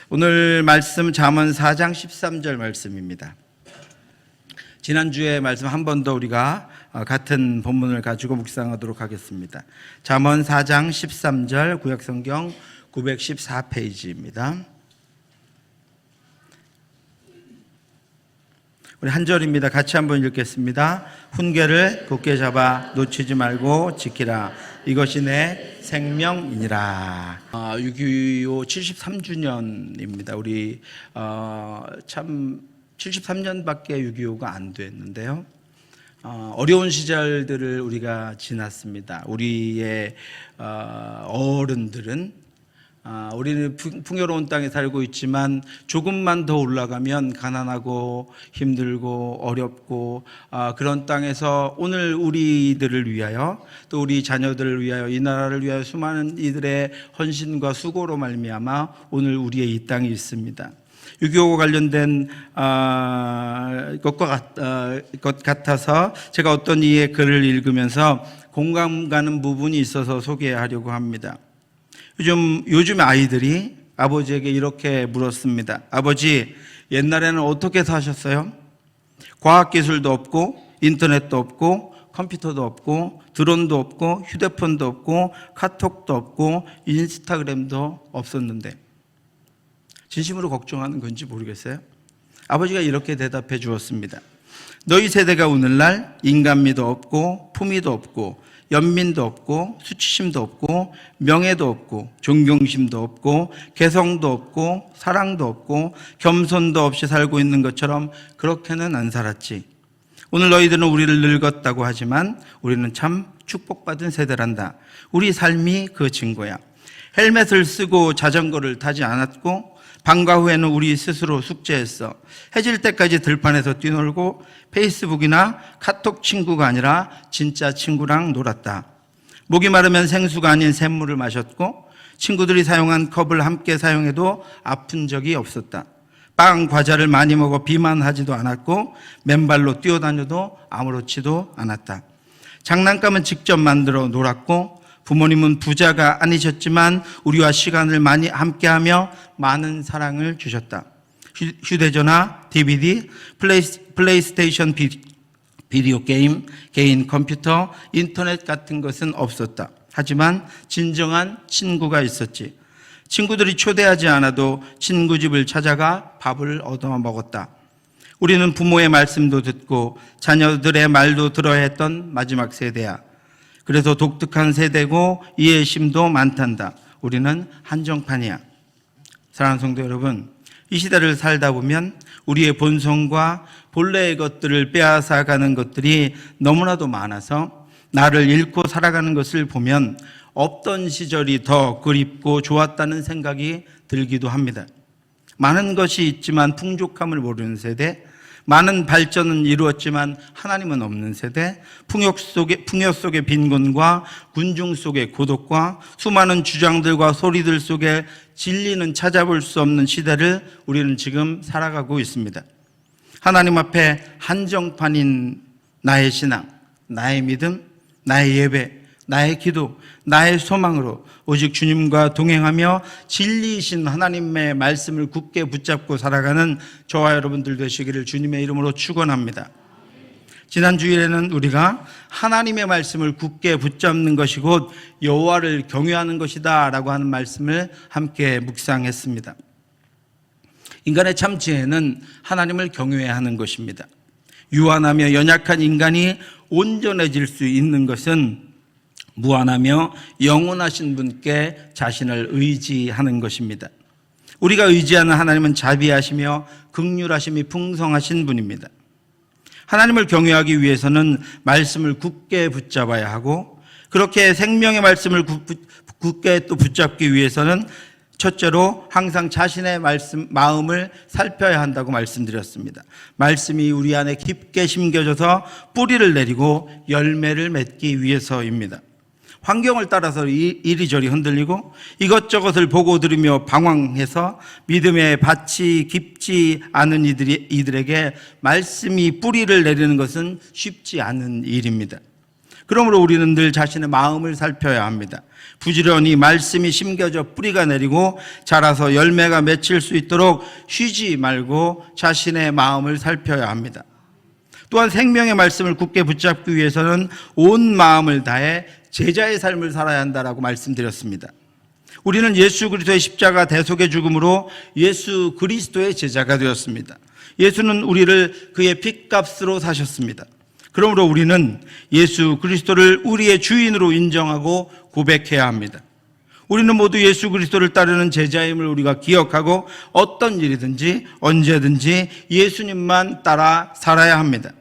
오늘 말씀 잠언 4장 13절 말씀입니다. 지난주에 말씀 한 번 더 우리가 같은 본문을 가지고 묵상하도록 하겠습니다. 잠언 4장 13절 구약성경 914페이지입니다. 우리 한 절입니다. 같이 한번 읽겠습니다. 훈계를 굳게 잡아 놓치지 말고 지키라. 이것이 내 생명이니라. 6.25 73주년입니다. 우리 참 73년밖에 6.25가 안 됐는데요. 어려운 시절들을 우리가 지났습니다. 우리의 어른들은 우리는 풍요로운 땅에 살고 있지만 조금만 더 올라가면 가난하고 힘들고 어렵고 그런 땅에서 오늘 우리들을 위하여 또 우리 자녀들을 위하여 이 나라를 위하여 수많은 이들의 헌신과 수고로 말미암아 오늘 우리의 이 땅이 있습니다. 6.25 관련된 것 같아서 제가 어떤 이의 글을 읽으면서 공감 가는 부분이 있어서 소개하려고 합니다. 요즘 아이들이 아버지에게 이렇게 물었습니다. 아버지, 옛날에는 어떻게 사셨어요? 과학기술도 없고 인터넷도 없고 컴퓨터도 없고 드론도 없고 휴대폰도 없고 카톡도 없고 인스타그램도 없었는데 진심으로 걱정하는 건지 모르겠어요. 아버지가 이렇게 대답해 주었습니다. 너희 세대가 오늘날 인간미도 없고 품위도 없고 연민도 없고 수치심도 없고 명예도 없고 존경심도 없고 개성도 없고 사랑도 없고 겸손도 없이 살고 있는 것처럼 그렇게는 안 살았지. 오늘 너희들은 우리를 늙었다고 하지만 우리는 참 축복받은 세대란다. 우리 삶이 그 증거야. 헬멧을 쓰고 자전거를 타지 않았고 방과 후에는 우리 스스로 숙제했어. 해질 때까지 들판에서 뛰놀고 페이스북이나 카톡 친구가 아니라 진짜 친구랑 놀았다. 목이 마르면 생수가 아닌 샘물을 마셨고 친구들이 사용한 컵을 함께 사용해도 아픈 적이 없었다. 빵, 과자를 많이 먹어 비만하지도 않았고 맨발로 뛰어다녀도 아무렇지도 않았다. 장난감은 직접 만들어 놀았고 부모님은 부자가 아니셨지만 우리와 시간을 많이 함께하며 많은 사랑을 주셨다. 휴대전화, DVD, 플레이스테이션 비디오 게임, 개인 컴퓨터, 인터넷 같은 것은 없었다. 하지만 진정한 친구가 있었지. 친구들이 초대하지 않아도 친구 집을 찾아가 밥을 얻어 먹었다. 우리는 부모의 말씀도 듣고 자녀들의 말도 들어야 했던 마지막 세대야. 그래서 독특한 세대고 이해심도 많단다. 우리는 한정판이야. 사랑하는 성도 여러분, 이 시대를 살다 보면 우리의 본성과 본래의 것들을 빼앗아가는 것들이 너무나도 많아서 나를 잃고 살아가는 것을 보면 없던 시절이 더 그립고 좋았다는 생각이 들기도 합니다. 많은 것이 있지만 풍족함을 모르는 세대, 많은 발전은 이루었지만 하나님은 없는 세대, 풍요 속의 빈곤과 군중 속의 고독과 수많은 주장들과 소리들 속에 진리는 찾아볼 수 없는 시대를 우리는 지금 살아가고 있습니다. 하나님 앞에 한정판인 나의 신앙, 나의 믿음, 나의 예배, 나의 기도, 나의 소망으로 오직 주님과 동행하며 진리이신 하나님의 말씀을 굳게 붙잡고 살아가는 저와 여러분들 되시기를 주님의 이름으로 축원합니다. 지난 주일에는 우리가 하나님의 말씀을 굳게 붙잡는 것이 곧 여호와를 경외하는 것이다 라고 하는 말씀을 함께 묵상했습니다. 인간의 참 지혜는 하나님을 경외해야 하는 것입니다. 유한하며 연약한 인간이 온전해질 수 있는 것은 무한하며 영원하신 분께 자신을 의지하는 것입니다. 우리가 의지하는 하나님은 자비하시며 긍휼하심이 풍성하신 분입니다. 하나님을 경외하기 위해서는 말씀을 굳게 붙잡아야 하고 그렇게 생명의 말씀을 굳게 또 붙잡기 위해서는 첫째로 항상 자신의 마음을 살펴야 한다고 말씀드렸습니다. 말씀이 우리 안에 깊게 심겨져서 뿌리를 내리고 열매를 맺기 위해서입니다. 환경을 따라서 이리저리 흔들리고 이것저것을 보고 들으며 방황해서 믿음의 밭이 깊지 않은 이들에게 말씀이 뿌리를 내리는 것은 쉽지 않은 일입니다. 그러므로 우리는 늘 자신의 마음을 살펴야 합니다. 부지런히 말씀이 심겨져 뿌리가 내리고 자라서 열매가 맺힐 수 있도록 쉬지 말고 자신의 마음을 살펴야 합니다. 또한 생명의 말씀을 굳게 붙잡기 위해서는 온 마음을 다해 제자의 삶을 살아야 한다라고 말씀드렸습니다. 우리는 예수 그리스도의 십자가 대속의 죽음으로 예수 그리스도의 제자가 되었습니다. 예수는 우리를 그의 핏값으로 사셨습니다. 그러므로 우리는 예수 그리스도를 우리의 주인으로 인정하고 고백해야 합니다. 우리는 모두 예수 그리스도를 따르는 제자임을 우리가 기억하고 어떤 일이든지 언제든지 예수님만 따라 살아야 합니다.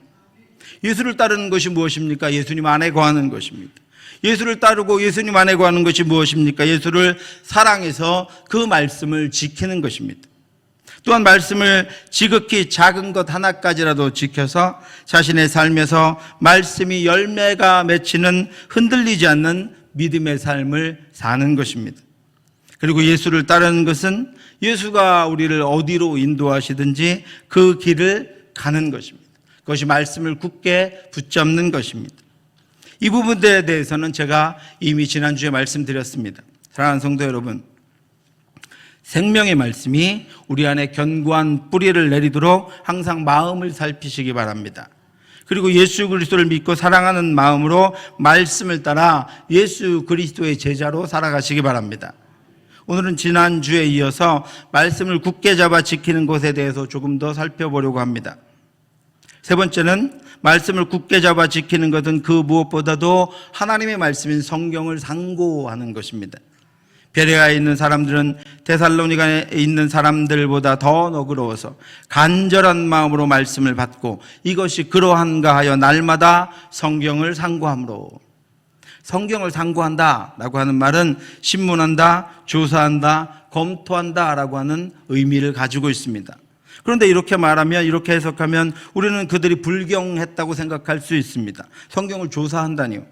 예수를 따르는 것이 무엇입니까? 예수님 안에 거하는 것입니다. 예수를 따르고 예수님 안에 거하는 것이 무엇입니까? 예수를 사랑해서 그 말씀을 지키는 것입니다. 또한 말씀을 지극히 작은 것 하나까지라도 지켜서 자신의 삶에서 말씀이 열매가 맺히는 흔들리지 않는 믿음의 삶을 사는 것입니다. 그리고 예수를 따르는 것은 예수가 우리를 어디로 인도하시든지 그 길을 가는 것입니다. 그것이 말씀을 굳게 붙잡는 것입니다. 이 부분에 대해서는 제가 이미 지난주에 말씀드렸습니다. 사랑하는 성도 여러분, 생명의 말씀이 우리 안에 견고한 뿌리를 내리도록 항상 마음을 살피시기 바랍니다. 그리고 예수 그리스도를 믿고 사랑하는 마음으로 말씀을 따라 예수 그리스도의 제자로 살아가시기 바랍니다. 오늘은 지난주에 이어서 말씀을 굳게 잡아 지키는 것에 대해서 조금 더 살펴보려고 합니다. 세 번째는 말씀을 굳게 잡아 지키는 것은 그 무엇보다도 하나님의 말씀인 성경을 상고하는 것입니다. 베레아에 있는 사람들은 데살로니가에 있는 사람들보다 더 너그러워서 간절한 마음으로 말씀을 받고 이것이 그러한가 하여 날마다 성경을 상고함으로. 성경을 상고한다라고 하는 말은 신문한다, 조사한다, 검토한다라고 하는 의미를 가지고 있습니다. 그런데 이렇게 말하면, 이렇게 해석하면 우리는 그들이 불경했다고 생각할 수 있습니다. 성경을 조사한다니요,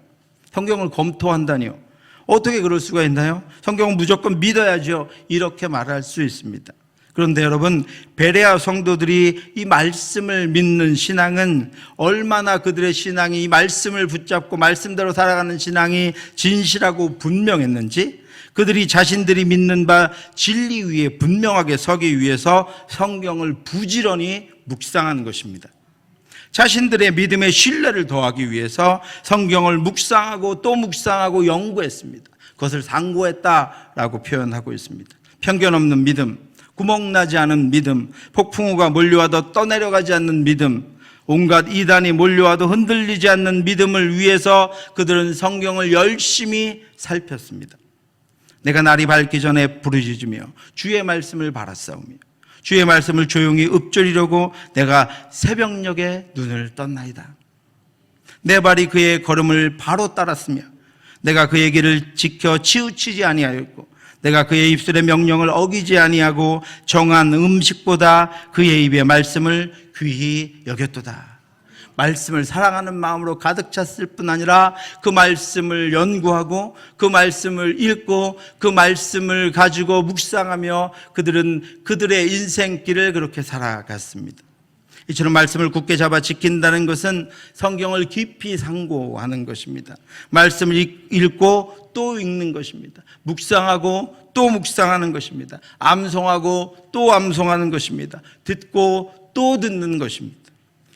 성경을 검토한다니요, 어떻게 그럴 수가 있나요? 성경은 무조건 믿어야죠, 이렇게 말할 수 있습니다. 그런데 여러분, 베레아 성도들이 이 말씀을 믿는 신앙은 얼마나 그들의 신앙이 이 말씀을 붙잡고 말씀대로 살아가는 신앙이 진실하고 분명했는지, 그들이 자신들이 믿는 바 진리 위에 분명하게 서기 위해서 성경을 부지런히 묵상한 것입니다. 자신들의 믿음의 신뢰를 더하기 위해서 성경을 묵상하고 또 묵상하고 연구했습니다. 그것을 상고했다라고 표현하고 있습니다. 편견 없는 믿음, 구멍나지 않은 믿음, 폭풍우가 몰려와도 떠내려가지 않는 믿음, 온갖 이단이 몰려와도 흔들리지 않는 믿음을 위해서 그들은 성경을 열심히 살폈습니다. 내가 날이 밝기 전에 부르짖으며 주의 말씀을 바라싸우며 주의 말씀을 조용히 읊조리려고 내가 새벽녘에 눈을 떴나이다. 내 발이 그의 걸음을 바로 따랐으며 내가 그의 길을 지켜 치우치지 아니하였고 내가 그의 입술의 명령을 어기지 아니하고 정한 음식보다 그의 입의 말씀을 귀히 여겼도다. 말씀을 사랑하는 마음으로 가득 찼을 뿐 아니라 그 말씀을 연구하고 그 말씀을 읽고 그 말씀을 가지고 묵상하며 그들은 그들의 인생길을 그렇게 살아갔습니다. 이처럼 말씀을 굳게 잡아 지킨다는 것은 성경을 깊이 상고하는 것입니다. 말씀을 읽고 또 읽는 것입니다. 묵상하고 또 묵상하는 것입니다. 암송하고 또 암송하는 것입니다. 듣고 또 듣는 것입니다.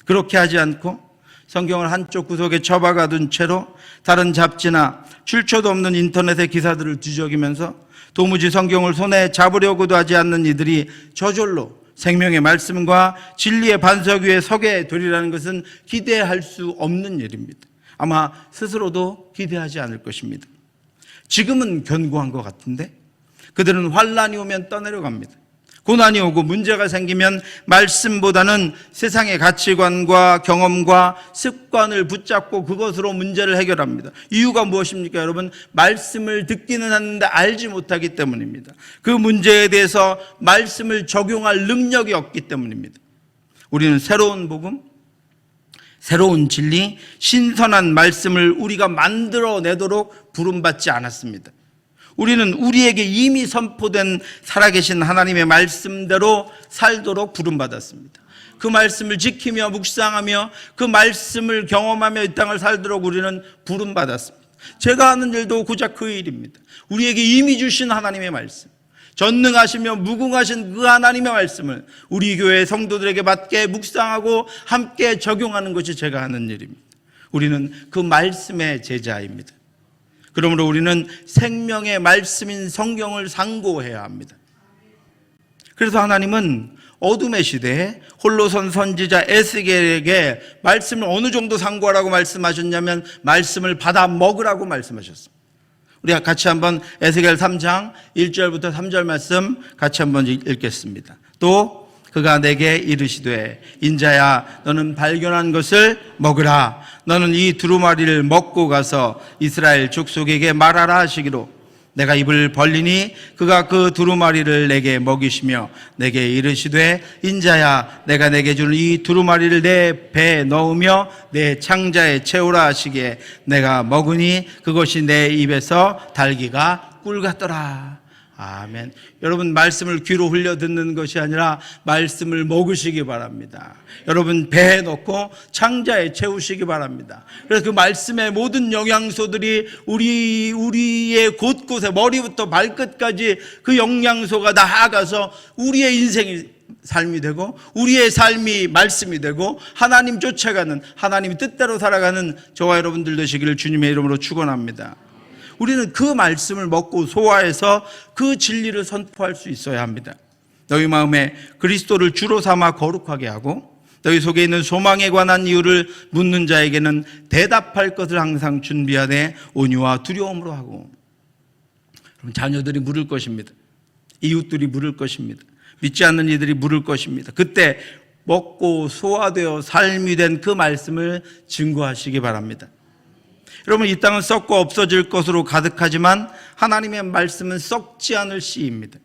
그렇게 하지 않고 성경을 한쪽 구석에 처박아둔 채로 다른 잡지나 출처도 없는 인터넷의 기사들을 뒤적이면서 도무지 성경을 손에 잡으려고도 하지 않는 이들이 저절로 생명의 말씀과 진리의 반석 위에 서게 되리라는 것은 기대할 수 없는 일입니다. 아마 스스로도 기대하지 않을 것입니다. 지금은 견고한 것 같은데 그들은 환란이 오면 떠내려갑니다. 고난이 오고 문제가 생기면 말씀보다는 세상의 가치관과 경험과 습관을 붙잡고 그것으로 문제를 해결합니다. 이유가 무엇입니까, 여러분? 말씀을 듣기는 하는데 알지 못하기 때문입니다. 그 문제에 대해서 말씀을 적용할 능력이 없기 때문입니다. 우리는 새로운 복음, 새로운 진리, 신선한 말씀을 우리가 만들어내도록 부름받지 않았습니다. 우리는 우리에게 이미 선포된 살아계신 하나님의 말씀대로 살도록 부름받았습니다. 그 말씀을 지키며 묵상하며 그 말씀을 경험하며 이 땅을 살도록 우리는 부름받았습니다. 제가 하는 일도 고작 그 일입니다. 우리에게 이미 주신 하나님의 말씀, 전능하시며 무궁하신 그 하나님의 말씀을 우리 교회 성도들에게 맞게 묵상하고 함께 적용하는 것이 제가 하는 일입니다. 우리는 그 말씀의 제자입니다. 그러므로 우리는 생명의 말씀인 성경을 상고해야 합니다. 그래서 하나님은 어둠의 시대에 홀로선 선지자 에스겔에게 말씀을 어느 정도 상고하라고 말씀하셨냐면 말씀을 받아 먹으라고 말씀하셨습니다. 우리가 같이 한번 에스겔 3장 1절부터 3절 말씀 같이 한번 읽겠습니다. 또 그가 내게 이르시되 인자야 너는 발견한 것을 먹으라. 너는 이 두루마리를 먹고 가서 이스라엘 족속에게 말하라 하시기로 내가 입을 벌리니 그가 그 두루마리를 내게 먹이시며 내게 이르시되 인자야 내가 내게 주는 이 두루마리를 내 배에 넣으며 내 창자에 채우라 하시기에 내가 먹으니 그것이 내 입에서 달기가 꿀 같더라. 아멘. 여러분 말씀을 귀로 흘려 듣는 것이 아니라 말씀을 먹으시기 바랍니다. 여러분 배에 넣고 창자에 채우시기 바랍니다. 그래서 그 말씀의 모든 영양소들이 우리의 곳곳에 머리부터 발끝까지 그 영양소가 나아가서 우리의 인생이 삶이 되고 우리의 삶이 말씀이 되고 하나님 쫓아가는 하나님 뜻대로 살아가는 저와 여러분들 되시기를 주님의 이름으로 축원합니다. 우리는 그 말씀을 먹고 소화해서 그 진리를 선포할 수 있어야 합니다. 너희 마음에 그리스도를 주로 삼아 거룩하게 하고 너희 속에 있는 소망에 관한 이유를 묻는 자에게는 대답할 것을 항상 준비하되 온유와 두려움으로 하고. 그럼 자녀들이 물을 것입니다. 이웃들이 물을 것입니다. 믿지 않는 이들이 물을 것입니다. 그때 먹고 소화되어 삶이 된 그 말씀을 증거하시기 바랍니다. 여러분 이 땅은 썩고 없어질 것으로 가득하지만 하나님의 말씀은 썩지 않을 씨입니다.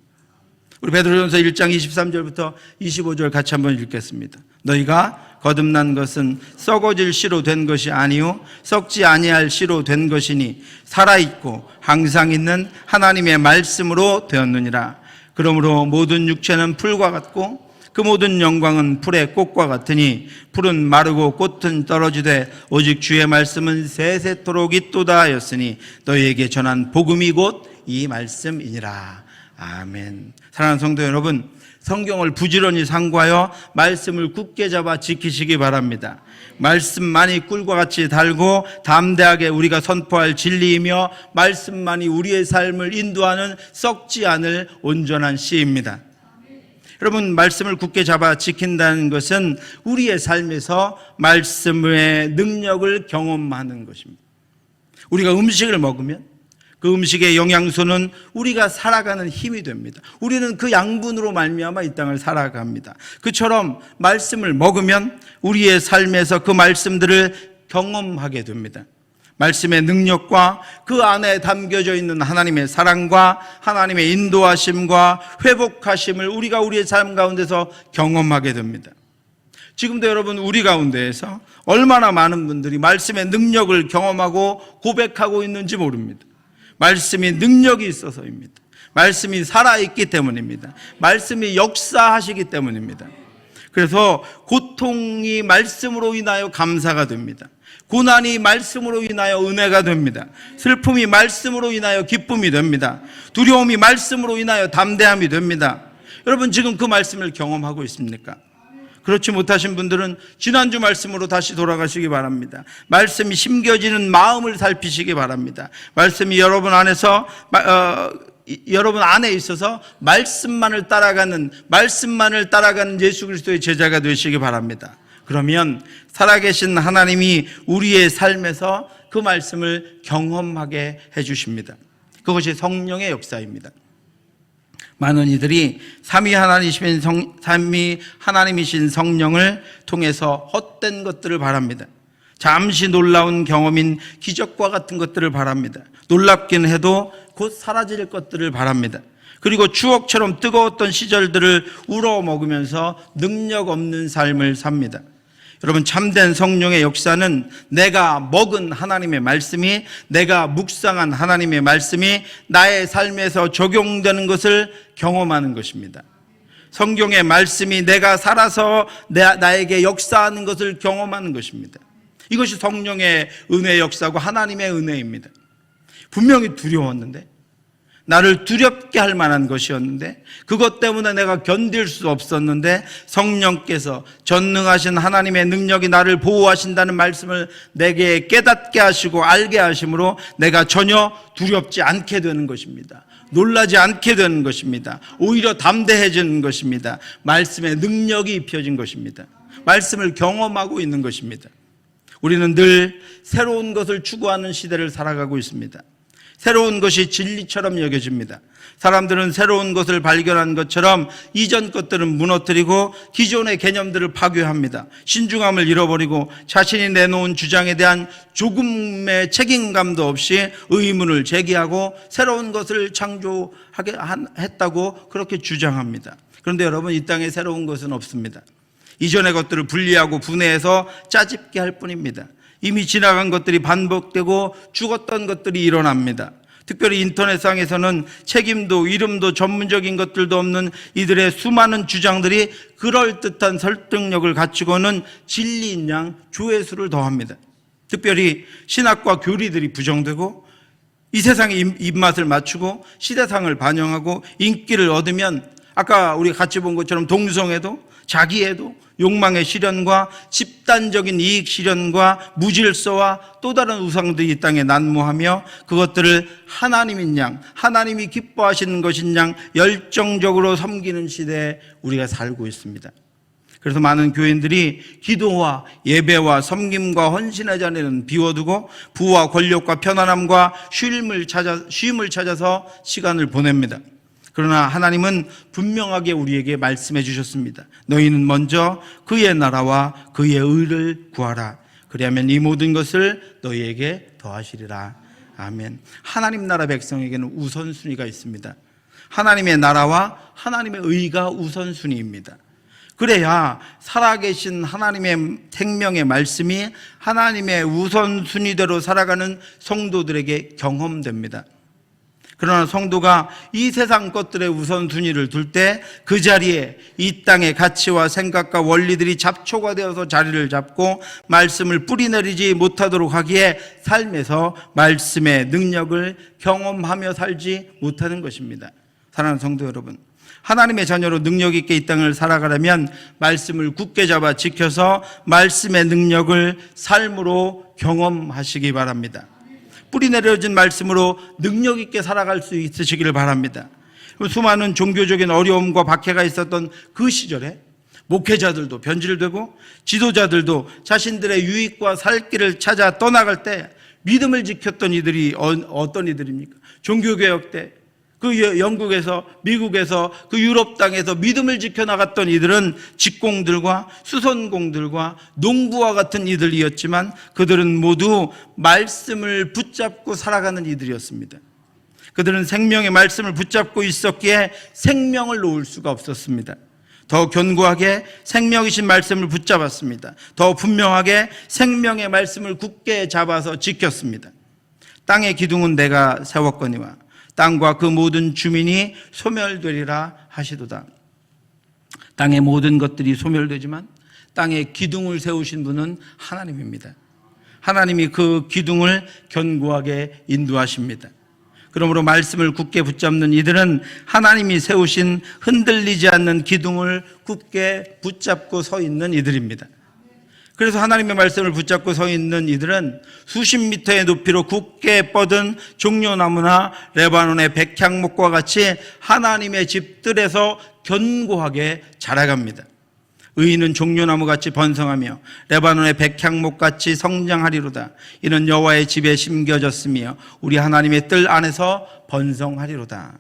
우리 베드로전서 1장 23절부터 25절 같이 한번 읽겠습니다. 너희가 거듭난 것은 썩어질 씨로 된 것이 아니요 썩지 아니할 씨로 된 것이니 살아있고 항상 있는 하나님의 말씀으로 되었느니라. 그러므로 모든 육체는 풀과 같고 그 모든 영광은 풀의 꽃과 같으니 풀은 마르고 꽃은 떨어지되 오직 주의 말씀은 세세토록 있도다 하였으니 너희에게 전한 복음이 곧 이 말씀이니라. 아멘. 사랑하는 성도 여러분, 성경을 부지런히 상고하여 말씀을 굳게 잡아 지키시기 바랍니다. 말씀만이 꿀과 같이 달고 담대하게 우리가 선포할 진리이며 말씀만이 우리의 삶을 인도하는 썩지 않을 온전한 씨입니다. 여러분 말씀을 굳게 잡아 지킨다는 것은 우리의 삶에서 말씀의 능력을 경험하는 것입니다. 우리가 음식을 먹으면 그 음식의 영양소는 우리가 살아가는 힘이 됩니다. 우리는 그 양분으로 말미암아 이 땅을 살아갑니다. 그처럼 말씀을 먹으면 우리의 삶에서 그 말씀들을 경험하게 됩니다. 말씀의 능력과 그 안에 담겨져 있는 하나님의 사랑과 하나님의 인도하심과 회복하심을 우리가 우리의 삶 가운데서 경험하게 됩니다. 지금도 여러분 우리 가운데에서 얼마나 많은 분들이 말씀의 능력을 경험하고 고백하고 있는지 모릅니다. 말씀이 능력이 있어서입니다. 말씀이 살아있기 때문입니다. 말씀이 역사하시기 때문입니다. 그래서 고통이 말씀으로 인하여 감사가 됩니다. 고난이 말씀으로 인하여 은혜가 됩니다. 슬픔이 말씀으로 인하여 기쁨이 됩니다. 두려움이 말씀으로 인하여 담대함이 됩니다. 여러분 지금 그 말씀을 경험하고 있습니까? 그렇지 못하신 분들은 지난주 말씀으로 다시 돌아가시기 바랍니다. 말씀이 심겨지는 마음을 살피시기 바랍니다. 말씀이 여러분 안에서 여러분 안에 있어서 말씀만을 따라가는 예수 그리스도의 제자가 되시기 바랍니다. 그러면 살아계신 하나님이 우리의 삶에서 그 말씀을 경험하게 해주십니다. 그것이 성령의 역사입니다. 많은 이들이 삼위 하나님이신 성령을 통해서 헛된 것들을 바랍니다. 잠시 놀라운 경험인 기적과 같은 것들을 바랍니다. 놀랍긴 해도 곧 사라질 것들을 바랍니다. 그리고 추억처럼 뜨거웠던 시절들을 우러먹으면서 능력 없는 삶을 삽니다. 여러분 참된 성령의 역사는 내가 먹은 하나님의 말씀이, 내가 묵상한 하나님의 말씀이 나의 삶에서 적용되는 것을 경험하는 것입니다. 성경의 말씀이 내가 살아서 나에게 역사하는 것을 경험하는 것입니다. 이것이 성령의 은혜의 역사고 하나님의 은혜입니다. 분명히 두려웠는데, 나를 두렵게 할 만한 것이었는데, 그것 때문에 내가 견딜 수 없었는데 성령께서 전능하신 하나님의 능력이 나를 보호하신다는 말씀을 내게 깨닫게 하시고 알게 하심으로 내가 전혀 두렵지 않게 되는 것입니다. 놀라지 않게 되는 것입니다. 오히려 담대해지는 것입니다. 말씀의 능력이 입혀진 것입니다. 말씀을 경험하고 있는 것입니다. 우리는 늘 새로운 것을 추구하는 시대를 살아가고 있습니다. 새로운 것이 진리처럼 여겨집니다. 사람들은 새로운 것을 발견한 것처럼 이전 것들은 무너뜨리고 기존의 개념들을 파괴합니다. 신중함을 잃어버리고 자신이 내놓은 주장에 대한 조금의 책임감도 없이 의문을 제기하고 새로운 것을 창조하게 했다고 그렇게 주장합니다. 그런데 여러분, 이 땅에 새로운 것은 없습니다. 이전의 것들을 분리하고 분해해서 짜집게 할 뿐입니다. 이미 지나간 것들이 반복되고 죽었던 것들이 일어납니다. 특별히 인터넷상에서는 책임도 이름도 전문적인 것들도 없는 이들의 수많은 주장들이 그럴듯한 설득력을 갖추고는 진리인 양 조회수를 더합니다. 특별히 신학과 교리들이 부정되고 이 세상의 입맛을 맞추고 시대상을 반영하고 인기를 얻으면 아까 우리 같이 본 것처럼 동성애도 자기애도 욕망의 실현과 집단적인 이익 실현과 무질서와 또 다른 우상들이 이 땅에 난무하며 그것들을 하나님인 양, 하나님이 기뻐하시는 것인 양 열정적으로 섬기는 시대에 우리가 살고 있습니다. 그래서 많은 교인들이 기도와 예배와 섬김과 헌신의 자리는 비워두고 부와 권력과 편안함과 쉼을 찾아서 시간을 보냅니다. 그러나 하나님은 분명하게 우리에게 말씀해 주셨습니다. 너희는 먼저 그의 나라와 그의 의를 구하라. 그리하면 이 모든 것을 너희에게 더하시리라. 아멘. 하나님 나라 백성에게는 우선순위가 있습니다. 하나님의 나라와 하나님의 의가 우선순위입니다. 그래야 살아계신 하나님의 생명의 말씀이 하나님의 우선순위대로 살아가는 성도들에게 경험됩니다. 그러나 성도가 이 세상 것들의 우선순위를 둘 때 그 자리에 이 땅의 가치와 생각과 원리들이 잡초가 되어서 자리를 잡고 말씀을 뿌리내리지 못하도록 하기에 삶에서 말씀의 능력을 경험하며 살지 못하는 것입니다. 사랑하는 성도 여러분, 하나님의 자녀로 능력 있게 이 땅을 살아가려면 말씀을 굳게 잡아 지켜서 말씀의 능력을 삶으로 경험하시기 바랍니다. 뿌리 내려진 말씀으로 능력 있게 살아갈 수 있으시기를 바랍니다. 수많은 종교적인 어려움과 박해가 있었던 그 시절에 목회자들도 변질되고 지도자들도 자신들의 유익과 살 길을 찾아 떠나갈 때 믿음을 지켰던 이들이 어떤 이들입니까? 종교개혁 때 그 영국에서 미국에서 그 유럽 땅에서 믿음을 지켜나갔던 이들은 직공들과 수선공들과 농부와 같은 이들이었지만 그들은 모두 말씀을 붙잡고 살아가는 이들이었습니다. 그들은 생명의 말씀을 붙잡고 있었기에 생명을 놓을 수가 없었습니다. 더 견고하게 생명이신 말씀을 붙잡았습니다. 더 분명하게 생명의 말씀을 굳게 잡아서 지켰습니다. 땅의 기둥은 내가 세웠거니와 땅과 그 모든 주민이 소멸되리라 하시도다. 땅의 모든 것들이 소멸되지만 땅에 기둥을 세우신 분은 하나님입니다. 하나님이 그 기둥을 견고하게 인도하십니다. 그러므로 말씀을 굳게 붙잡는 이들은 하나님이 세우신 흔들리지 않는 기둥을 굳게 붙잡고 서 있는 이들입니다. 그래서 하나님의 말씀을 붙잡고 서 있는 이들은 수십 미터의 높이로 굳게 뻗은 종려나무나 레바논의 백향목과 같이 하나님의 집들에서 견고하게 자라갑니다. 의인은 종려나무같이 번성하며 레바논의 백향목같이 성장하리로다. 이는 여호와의 집에 심겨졌으며 우리 하나님의 뜰 안에서 번성하리로다.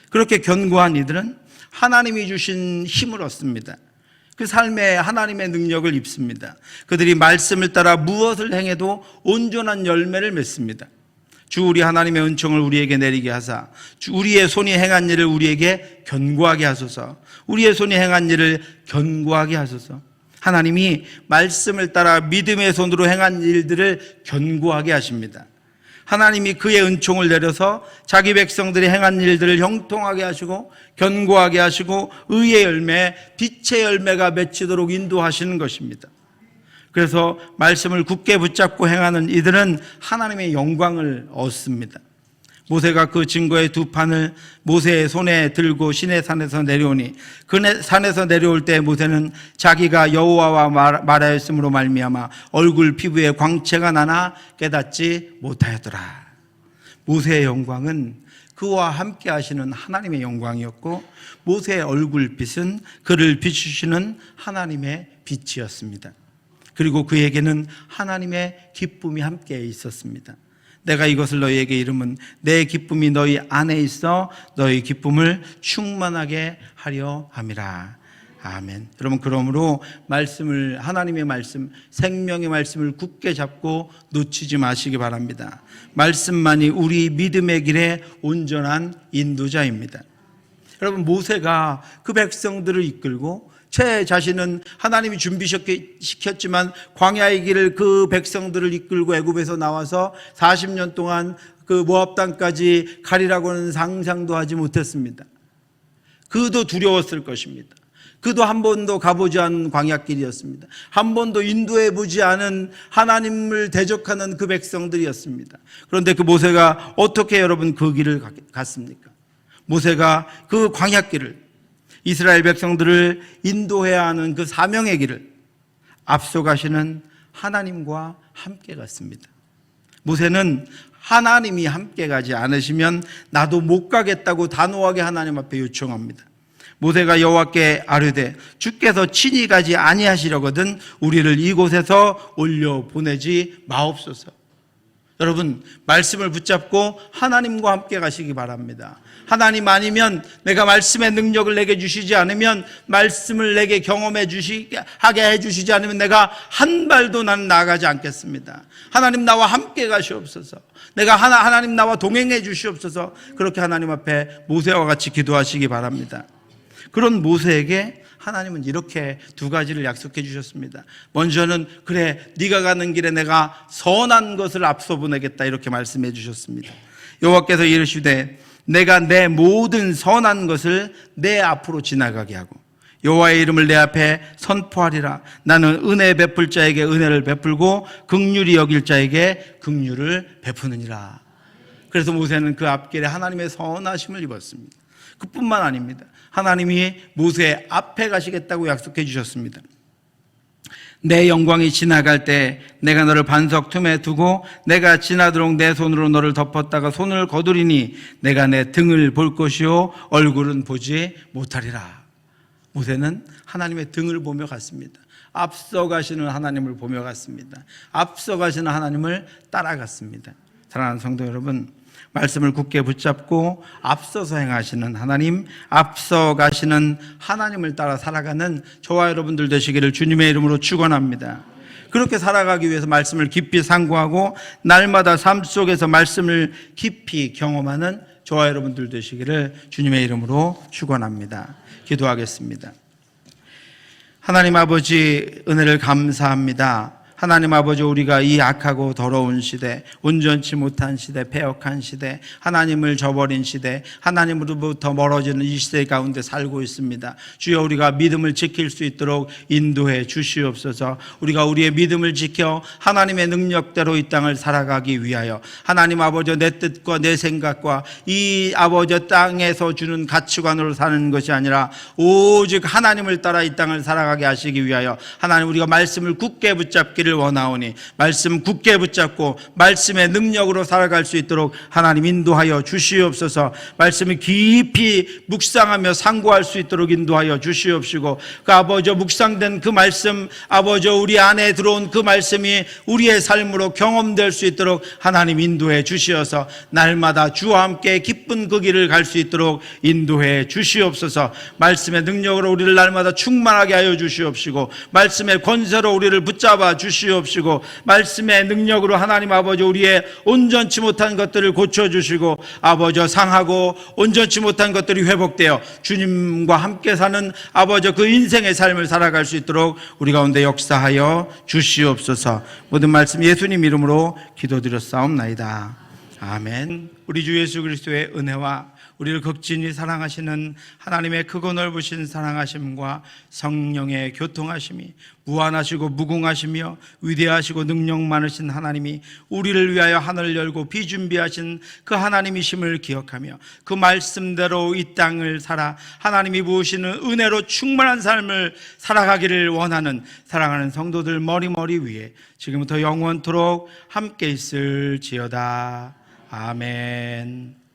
그렇게 견고한 이들은 하나님이 주신 힘을 얻습니다. 그 삶에 하나님의 능력을 입습니다. 그들이 말씀을 따라 무엇을 행해도 온전한 열매를 맺습니다. 주 우리 하나님의 은총을 우리에게 내리게 하사 우리의 손이 행한 일을 우리에게 견고하게 하소서. 우리의 손이 행한 일을 견고하게 하소서. 하나님이 말씀을 따라 믿음의 손으로 행한 일들을 견고하게 하십니다. 하나님이 그의 은총을 내려서 자기 백성들이 행한 일들을 형통하게 하시고 견고하게 하시고 의의 열매, 빛의 열매가 맺히도록 인도하시는 것입니다. 그래서 말씀을 굳게 붙잡고 행하는 이들은 하나님의 영광을 얻습니다. 모세가 그 증거의 두 판을 모세의 손에 들고 시내 산에서 내려오니 그 산에서 내려올 때 모세는 자기가 여호와와 말하였으므로 말미암아 얼굴 피부에 광채가 나나 깨닫지 못하였더라. 모세의 영광은 그와 함께 하시는 하나님의 영광이었고 모세의 얼굴빛은 그를 비추시는 하나님의 빛이었습니다. 그리고 그에게는 하나님의 기쁨이 함께 있었습니다. 내가 이것을 너희에게 이름은 내 기쁨이 너희 안에 있어 너희 기쁨을 충만하게 하려 함이라. 아멘. 여러분, 그러므로 말씀을, 하나님의 말씀, 생명의 말씀을 굳게 잡고 놓치지 마시기 바랍니다. 말씀만이 우리 믿음의 길에 온전한 인도자입니다. 여러분, 모세가 그 백성들을 이끌고 제 자신은 하나님이 준비시켰지만 광야의 길을 그 백성들을 이끌고 애굽에서 나와서 40년 동안 그 모압 땅까지 가리라고는 상상도 하지 못했습니다. 그도 두려웠을 것입니다. 그도 한 번도 가보지 않은 광야길이었습니다. 한 번도 인도해 보지 않은 하나님을 대적하는 그 백성들이었습니다. 그런데 그 모세가 어떻게 여러분 그 길을 갔습니까? 모세가 그 광야길을, 이스라엘 백성들을 인도해야 하는 그 사명의 길을 앞서가시는 하나님과 함께 갔습니다. 모세는 하나님이 함께 가지 않으시면 나도 못 가겠다고 단호하게 하나님 앞에 요청합니다. 모세가 여호와께 아뢰되 주께서 친히 가지 아니하시려거든 우리를 이곳에서 올려 보내지 마옵소서. 여러분, 말씀을 붙잡고 하나님과 함께 가시기 바랍니다. 하나님 아니면, 내가 말씀의 능력을 내게 주시지 않으면, 말씀을 내게 경험해 하게 해주시지 않으면 내가 한 발도 나는 나아가지 않겠습니다. 하나님 나와 함께 가시옵소서. 하나님 나와 동행해 주시옵소서. 그렇게 하나님 앞에 모세와 같이 기도하시기 바랍니다. 그런 모세에게 하나님은 이렇게 두 가지를 약속해 주셨습니다. 먼저는 그래, 네가 가는 길에 내가 선한 것을 앞서 보내겠다, 이렇게 말씀해 주셨습니다. 여호와께서 이르시되 내가 내 모든 선한 것을 내 앞으로 지나가게 하고 여호와의 이름을 내 앞에 선포하리라. 나는 은혜 베풀 자에게 은혜를 베풀고 긍휼히 여길 자에게 긍휼을 베푸느니라. 그래서 모세는 그 앞길에 하나님의 선하심을 입었습니다. 그뿐만 아닙니다. 하나님이 모세 앞에 가시겠다고 약속해 주셨습니다. 내 영광이 지나갈 때 내가 너를 반석 틈에 두고 내가 지나도록 내 손으로 너를 덮었다가 손을 거두리니 내가 내 등을 볼 것이요 얼굴은 보지 못하리라. 모세는 하나님의 등을 보며 갔습니다. 앞서 가시는 하나님을 보며 갔습니다. 앞서 가시는 하나님을 따라갔습니다. 사랑하는 성도 여러분, 말씀을 굳게 붙잡고 앞서서 행하시는 하나님, 앞서 가시는 하나님을 따라 살아가는 저와 여러분들 되시기를 주님의 이름으로 축원합니다. 그렇게 살아가기 위해서 말씀을 깊이 상고하고 날마다 삶 속에서 말씀을 깊이 경험하는 저와 여러분들 되시기를 주님의 이름으로 축원합니다. 기도하겠습니다. 하나님 아버지, 은혜를 감사합니다. 하나님 아버지, 우리가 이 악하고 더러운 시대, 온전치 못한 시대, 패역한 시대, 하나님을 저버린 시대, 하나님으로부터 멀어지는 이 시대 가운데 살고 있습니다. 주여, 우리가 믿음을 지킬 수 있도록 인도해 주시옵소서. 우리가 우리의 믿음을 지켜 하나님의 능력대로 이 땅을 살아가기 위하여 하나님 아버지, 내 뜻과 내 생각과 이 아버지 땅에서 주는 가치관으로 사는 것이 아니라 오직 하나님을 따라 이 땅을 살아가게 하시기 위하여 하나님, 우리가 말씀을 굳게 붙잡기를 원하오니 말씀 굳게 붙잡고 말씀의 능력으로 살아갈 수 있도록 하나님 인도하여 주시옵소서. 말씀을 깊이 묵상하며 상고할 수 있도록 인도하여 주시옵시고, 그 아버지 묵상된 그 말씀, 아버지 우리 안에 들어온 그 말씀이 우리의 삶으로 경험될 수 있도록 하나님 인도해 주시어서 날마다 주와 함께 기쁜 그 길을 갈 수 있도록 인도해 주시옵소서. 말씀의 능력으로 우리를 날마다 충만하게 하여 주시옵시고, 말씀의 권세로 우리를 붙잡아 주시옵시고, 말씀의 능력으로 하나님 아버지 우리의 온전치 못한 것들을 고쳐주시고, 아버지 상하고 온전치 못한 것들이 회복되어 주님과 함께 사는 아버지 그 인생의 삶을 살아갈 수 있도록 우리 가운데 역사하여 주시옵소서. 모든 말씀 예수님 이름으로 기도드렸사옵나이다. 아멘. 우리 주 예수 그리스도의 은혜와 우리를 극진히 사랑하시는 하나님의 크고 넓으신 사랑하심과 성령의 교통하심이 무한하시고 무궁하시며 위대하시고 능력 많으신 하나님이 우리를 위하여 하늘을 열고 비준비하신 그 하나님이심을 기억하며 그 말씀대로 이 땅을 살아 하나님이 부으시는 은혜로 충만한 삶을 살아가기를 원하는 사랑하는 성도들 머리머리 위에 지금부터 영원토록 함께 있을지어다. 아멘.